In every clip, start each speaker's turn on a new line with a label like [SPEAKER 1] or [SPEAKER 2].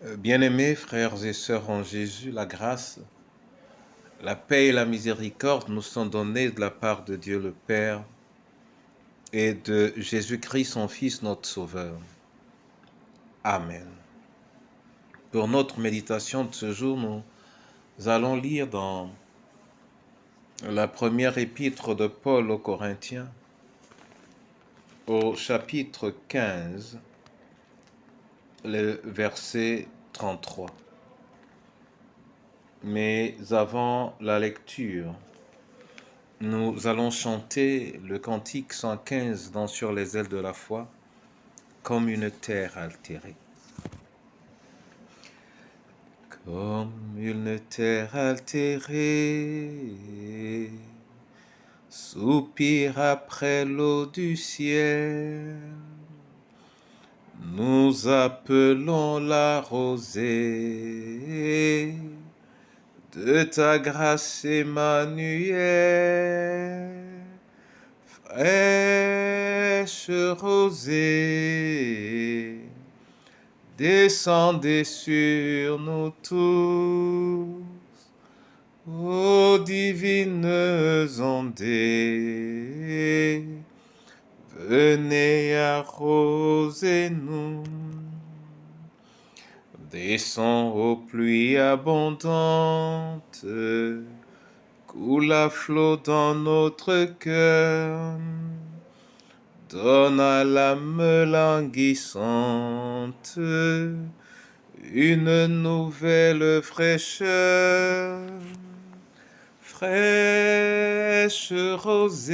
[SPEAKER 1] Bien-aimés frères et sœurs en Jésus, la grâce, la paix et la miséricorde nous sont données de la part de Dieu le Père et de Jésus-Christ, son Fils, notre Sauveur. Amen. Pour notre méditation de ce jour, nous allons lire dans la première épître de Paul aux Corinthiens, au chapitre 15, le verset 33. Mais avant la lecture, nous allons chanter le cantique 115 dans Sur les ailes de la foi, comme une terre altérée. Comme une terre altérée, soupire après l'eau du ciel, nous appelons la rosée de ta grâce, Emmanuel. Fraîche rosée, descendez sur nous tous, ô divines ondées, venez arroser-nous. Descends aux pluies abondantes, coule à flot dans notre cœur, donne à l'âme languissante une nouvelle fraîcheur. Fraîche rosée,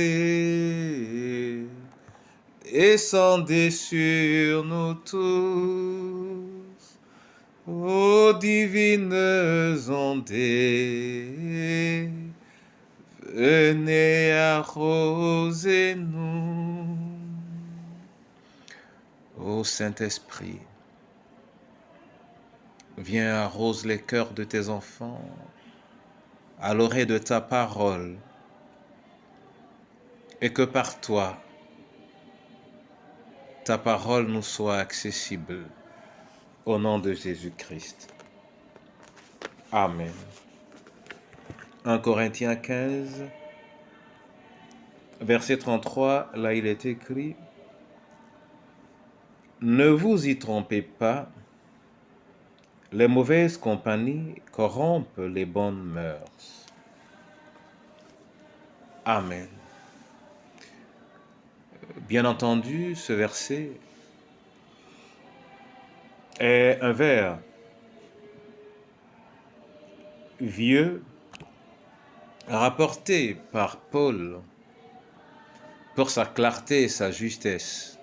[SPEAKER 1] descendez sur nous tous, ô divines ondées, venez arroser-nous. Ô Saint-Esprit, viens arrose les cœurs de tes enfants à l'oreille de ta parole, et que par toi, ta parole nous soit accessible. Au nom de Jésus-Christ. Amen. 1 Corinthiens 15, verset 33, là il est écrit: ne vous y trompez pas, les mauvaises compagnies corrompent les bonnes mœurs. Amen. Bien entendu, ce verset est un vers vieux rapporté par Paul pour sa clarté et sa justesse.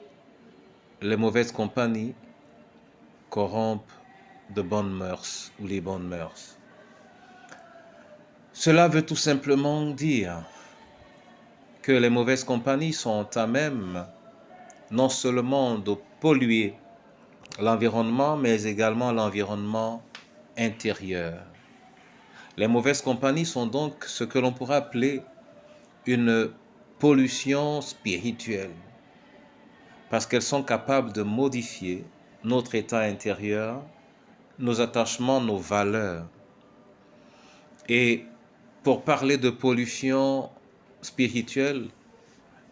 [SPEAKER 1] Les mauvaises compagnies corrompent de bonnes mœurs ou les bonnes mœurs. Cela veut tout simplement dire que les mauvaises compagnies sont à même non seulement de polluer l'environnement, mais également l'environnement intérieur. Les mauvaises compagnies sont donc ce que l'on pourrait appeler une pollution spirituelle, parce qu'elles sont capables de modifier notre état intérieur, nos attachements, nos valeurs. Et pour parler de pollution spirituelle,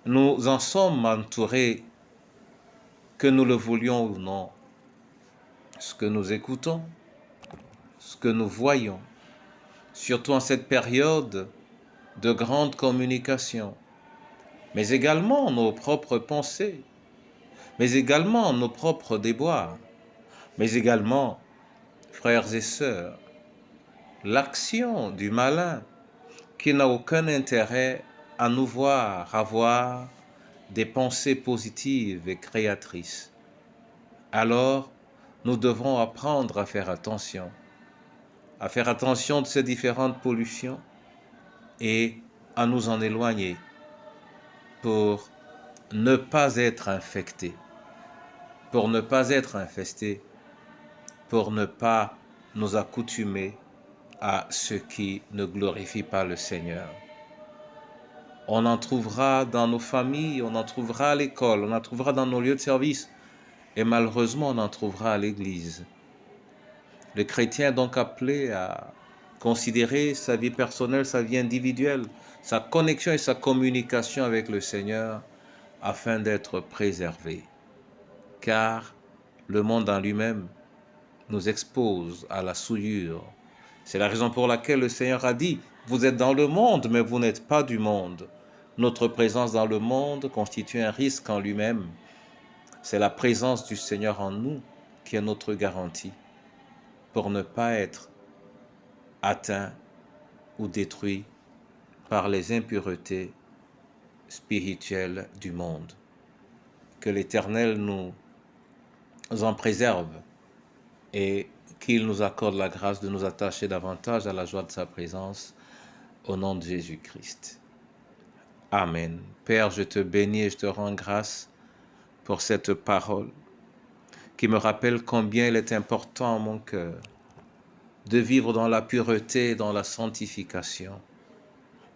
[SPEAKER 1] nous en sommes entourés, que nous le voulions ou non. Ce que nous écoutons, ce que nous voyons, surtout en cette période de grande communication, mais également nos propres pensées, mais également nos propres déboires, mais également, frères et sœurs, l'action du malin qui n'a aucun intérêt à nous voir avoir des pensées positives et créatrices. Alors, nous devrons apprendre à faire attention de ces différentes pollutions et à nous en éloigner pour ne pas être infectés, pour ne pas être infestés, pour ne pas nous accoutumer à ce qui ne glorifie pas le Seigneur. On en trouvera dans nos familles, on en trouvera à l'école, on en trouvera dans nos lieux de service, et malheureusement on en trouvera à l'église. Le chrétien est donc appelé à considérer sa vie personnelle, sa vie individuelle, sa connexion et sa communication avec le Seigneur afin d'être préservé. Car le monde en lui-même nous expose à la souillure. C'est la raison pour laquelle le Seigneur a dit, vous êtes dans le monde, mais vous n'êtes pas du monde. Notre présence dans le monde constitue un risque en lui-même. C'est la présence du Seigneur en nous qui est notre garantie pour ne pas être atteint ou détruit par les impuretés spirituelles du monde. Que l'Éternel nous en préserve et qu'il nous accorde la grâce de nous attacher davantage à la joie de sa présence au nom de Jésus-Christ. Amen. Père, je te bénis et je te rends grâce pour cette parole qui me rappelle combien il est important à mon cœur de vivre dans la pureté et dans la sanctification,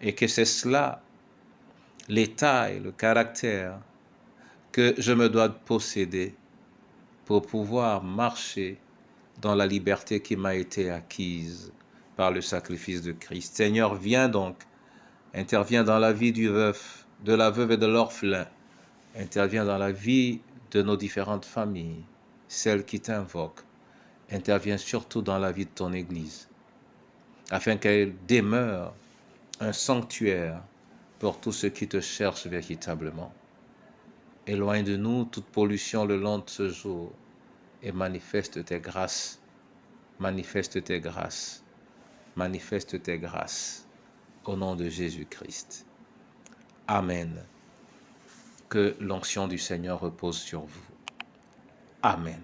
[SPEAKER 1] et que c'est cela, l'état et le caractère que je me dois de posséder pour pouvoir marcher dans la liberté qui m'a été acquise par le sacrifice de Christ. Seigneur, viens donc, interviens dans la vie du veuf, de la veuve et de l'orphelin, interviens dans la vie de nos différentes familles, celles qui t'invoquent, interviens surtout dans la vie de ton Église, afin qu'elle demeure un sanctuaire pour tous ceux qui te cherchent véritablement. Éloigne de nous toute pollution le long de ce jour et manifeste tes grâces, manifeste tes grâces, manifeste tes grâces au nom de Jésus-Christ. Amen. Que l'onction du Seigneur repose sur vous. Amen.